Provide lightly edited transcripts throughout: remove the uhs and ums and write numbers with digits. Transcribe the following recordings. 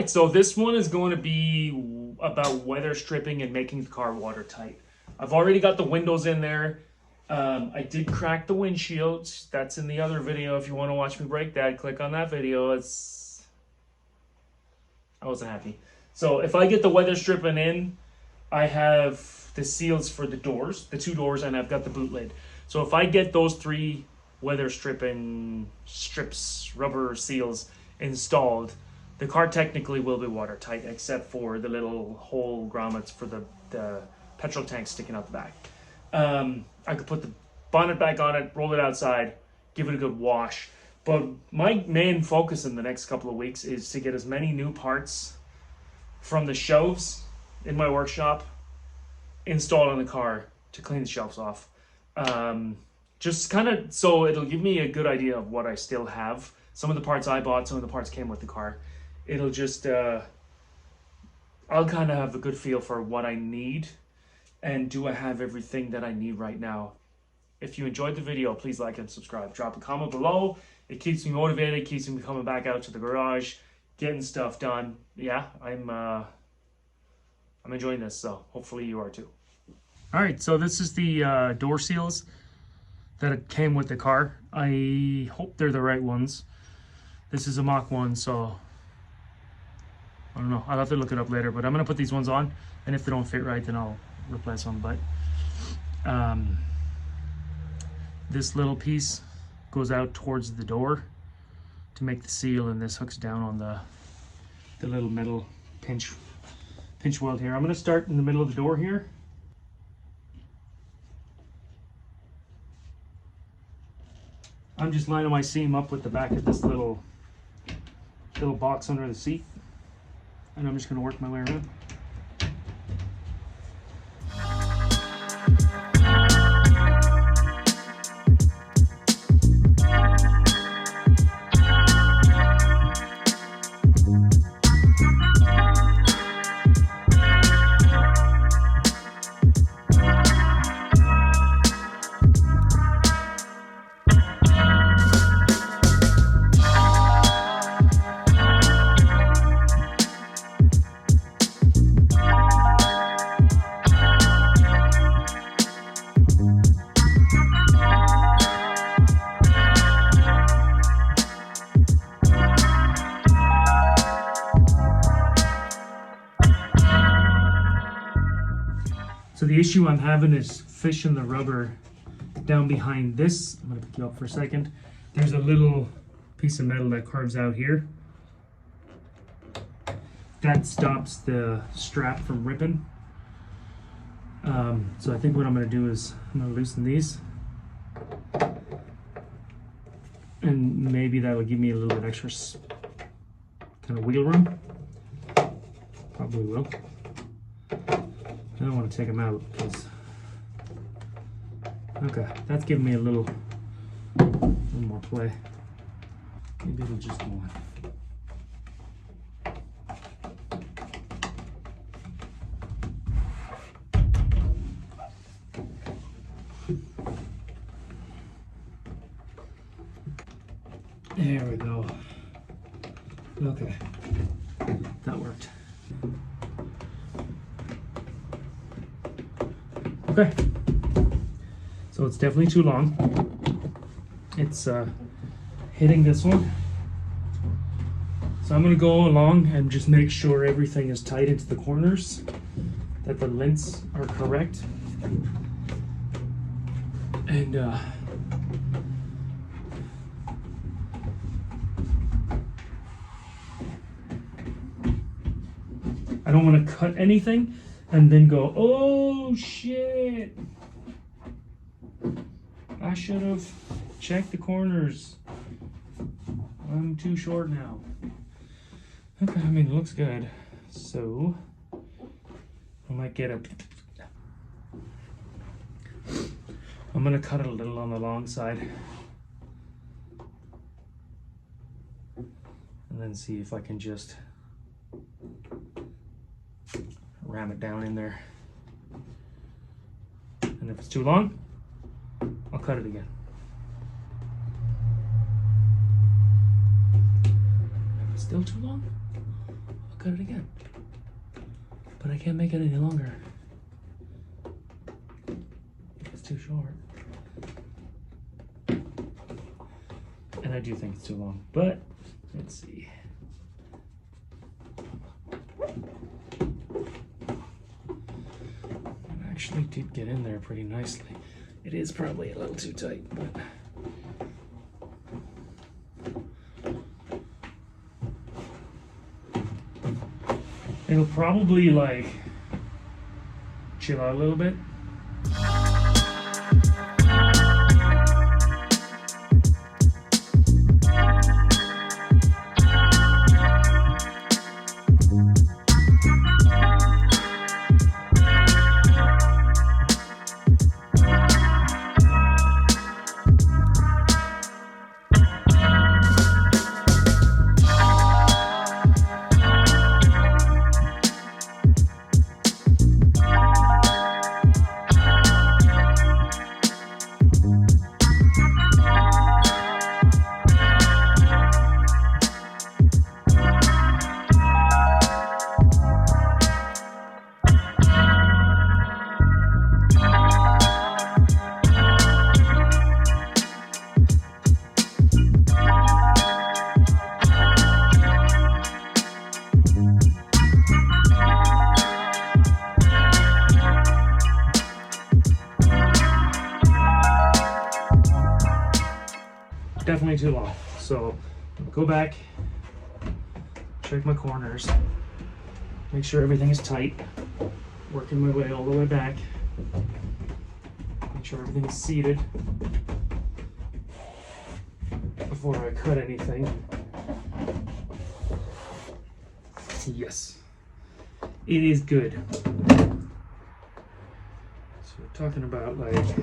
right, so this one is going to be about weather stripping and making the car watertight. I've already got the windows in there. I did crack the windshields. That's in the other video. If you want to watch me break that, click on that video. I wasn't happy. So if I get the weather stripping in, I have the seals for the doors, the two doors, and I've got the boot lid. So if I get those 3 weather stripping strips, rubber seals installed, the car technically will be watertight, except for the little hole grommets for the petrol tank sticking out the back. I could put the bonnet back on it, roll it outside, give it a good wash. But my main focus in the next couple of weeks is to get as many new parts from the shelves in my workshop installed on the car to clean the shelves off. Just kind of so it'll give me a good idea of what I still have. Some of the parts I bought, some of the parts came with the car. It'll just, I'll kind of have a good feel for what I need and do I have everything that I need right now. If you enjoyed the video, please like and subscribe. Drop a comment below. It keeps me motivated, keeps me coming back out to the garage, getting stuff done. Yeah, I'm enjoying this, so hopefully you are too. All right, so this is the door seals that came with the car. I hope they're the right ones. This is a Mach 1, so I don't know. I'll have to look it up later, but I'm gonna put these ones on, and if they don't fit right, then I'll replace them. But this little piece goes out towards the door to make the seal, and this hooks down on the little metal pinch weld here. I'm gonna start in the middle of the door here. I'm just lining my seam up with the back of this little box under the seat, and I'm just gonna work my way around. So the issue I'm having is fishing the rubber down behind this. I'm gonna pick you up for a second. There's a little piece of metal that carves out here. That stops the strap from ripping. So I think what I'm gonna do is I'm gonna loosen these. And maybe that'll give me a little bit extra kind of wiggle room. Probably will. I don't want to take them out because, okay, that's giving me a little more play. Maybe it'll just go on. There we go. Okay, that worked. Okay, so it's definitely too long. It's hitting this one. So I'm gonna go along and just make sure everything is tight into the corners, that the lints are correct. And I don't want to cut anything and then go, oh shit, I should have checked the corners. I'm too short now. Okay, I mean, it looks good. So I might get a, I'm gonna cut it a little on the long side and then see if I can just ram it down in there. And if it's too long, I'll cut it again. If it's still too long, I'll cut it again. But I can't make it any longer. It's too short. And I do think it's too long, but let's see. It actually did get in there pretty nicely. It is probably a little too tight, but it'll probably like chill out a little bit. Definitely too long. So go back, check my corners, make sure everything is tight, working my way all the way back, make sure everything is seated before I cut anything. Yes, it is good. So we're talking about like,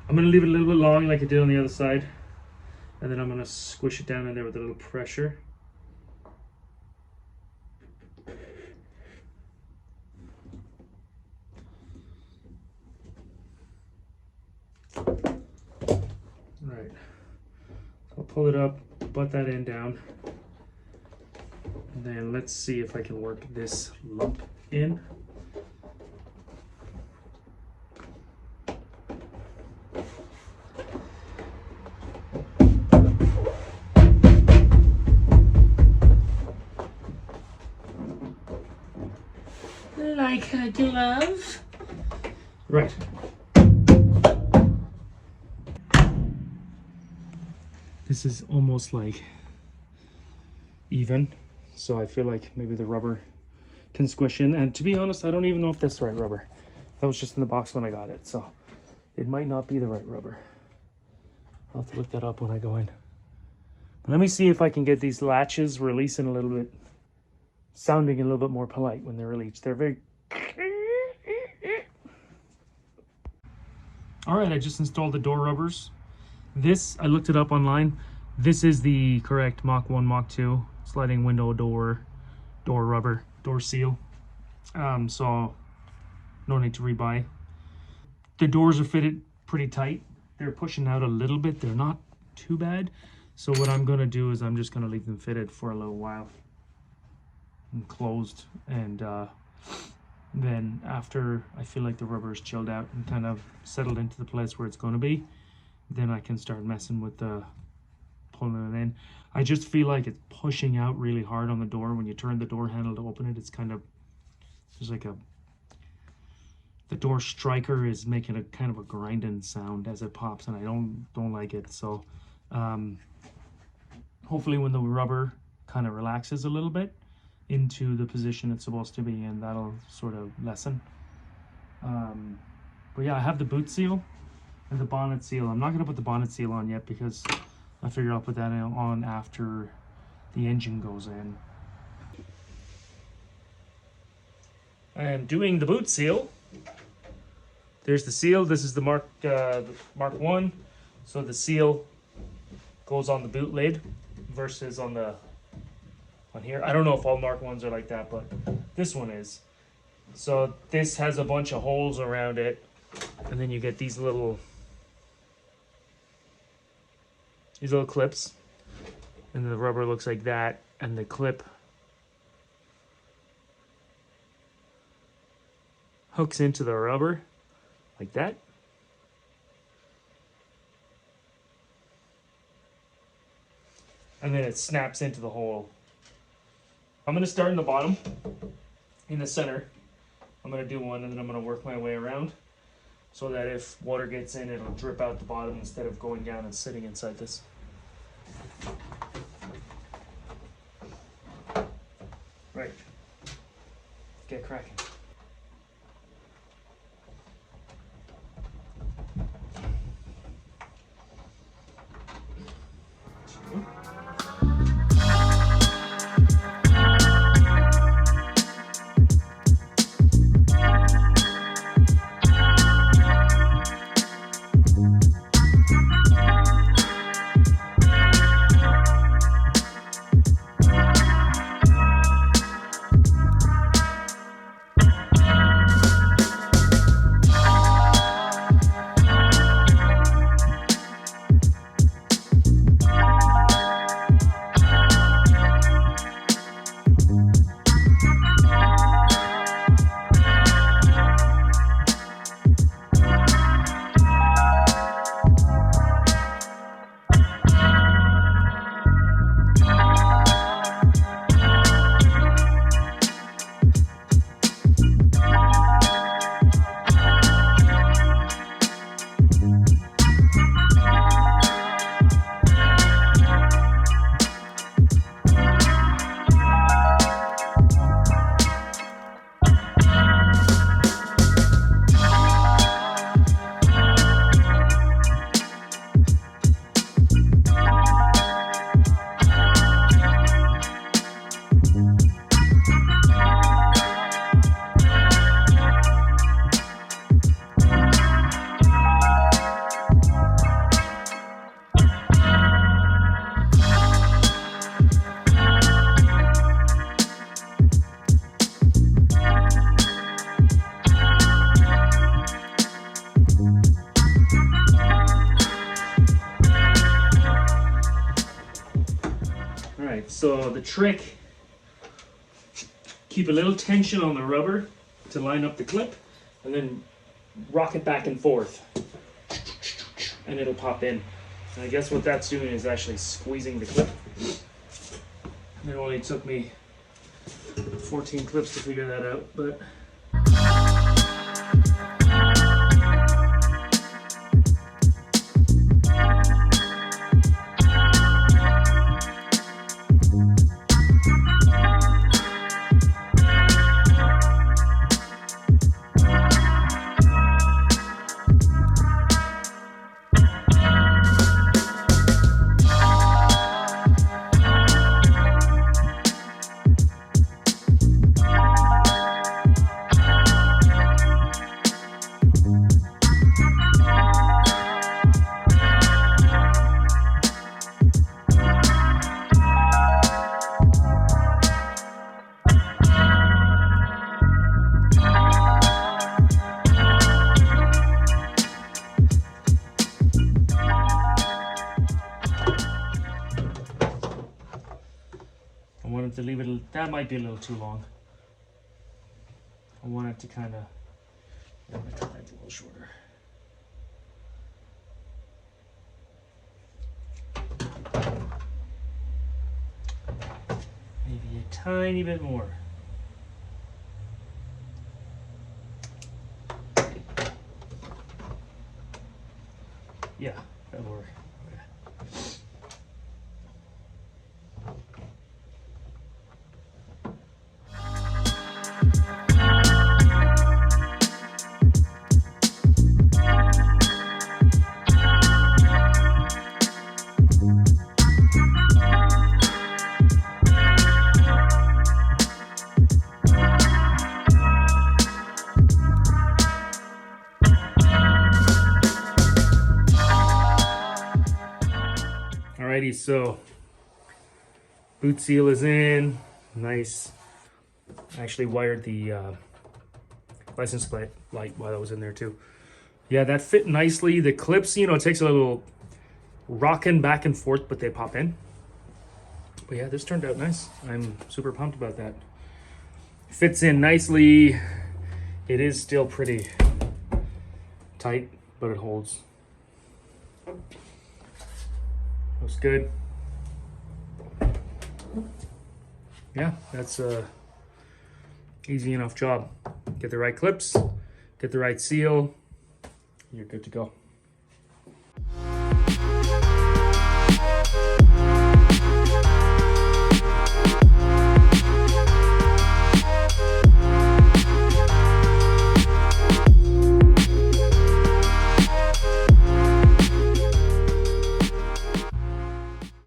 I'm gonna leave it a little bit long like I did on the other side. And then I'm going to squish it down in there with a little pressure. Right. So I'll pull it up, butt that end down. And then let's see if I can work this lump in. Like a glove. Right. This is almost like even, so I feel like maybe the rubber can squish in. And to be honest, I don't even know if that's the right rubber. That was just in the box when I got it, so it might not be the right rubber. I'll have to look that up when I go in. But let me see if I can get these latches releasing a little bit, sounding a little bit more polite when they're released. They're very... All right, I just installed the door rubbers. This, I looked it up online. This is the correct Mach 1, Mach 2 sliding window door rubber, door seal. So no need to rebuy. The doors are fitted pretty tight. They're pushing out a little bit. They're not too bad. So what I'm gonna do is I'm just gonna leave them fitted for a little while and closed, and then after I feel like the rubber is chilled out and kind of settled into the place where it's going to be, then I can start messing with the pulling it in. I just feel like it's pushing out really hard on the door. When you turn the door handle to open it, it's kind of, there's like a, the door striker is making a kind of a grinding sound as it pops, and I don't like it. So hopefully when the rubber kind of relaxes a little bit into the position it's supposed to be in, that'll sort of lessen. But yeah, I have the boot seal and the bonnet seal. I'm not going to put the bonnet seal on yet because I figure I'll put that on after the engine goes in. I am doing the boot seal. There's the seal. This is the Mark 1. So the seal goes on the boot lid versus on here. I don't know if all Mark 1s are like that, but this one is. So this has a bunch of holes around it, and then you get these little clips, and the rubber looks like that, and the clip hooks into the rubber like that. And then it snaps into the hole. I'm gonna start in the bottom, in the center. I'm gonna do one and then I'm gonna work my way around so that if water gets in, it'll drip out the bottom instead of going down and sitting inside this. Right, get cracking. So the trick, keep a little tension on the rubber to line up the clip and then rock it back and forth and it'll pop in. And I guess what that's doing is actually squeezing the clip. It only took me 14 clips to figure that out, but I wanted to leave it, that might be a little too long. I want it to kind of, I'm going to cut that a little shorter. Maybe a tiny bit more. Yeah, that'll work. Alrighty, so boot seal is in, nice. I actually wired the license plate light while I was in there too. Yeah, that fit nicely. The clips, you know, it takes a little rocking back and forth, but they pop in. But yeah, this turned out nice. I'm super pumped about that. Fits in nicely. It is still pretty tight, but it holds. Looks good. Yeah, that's a easy enough job. Get the right clips, get the right seal, you're good to go.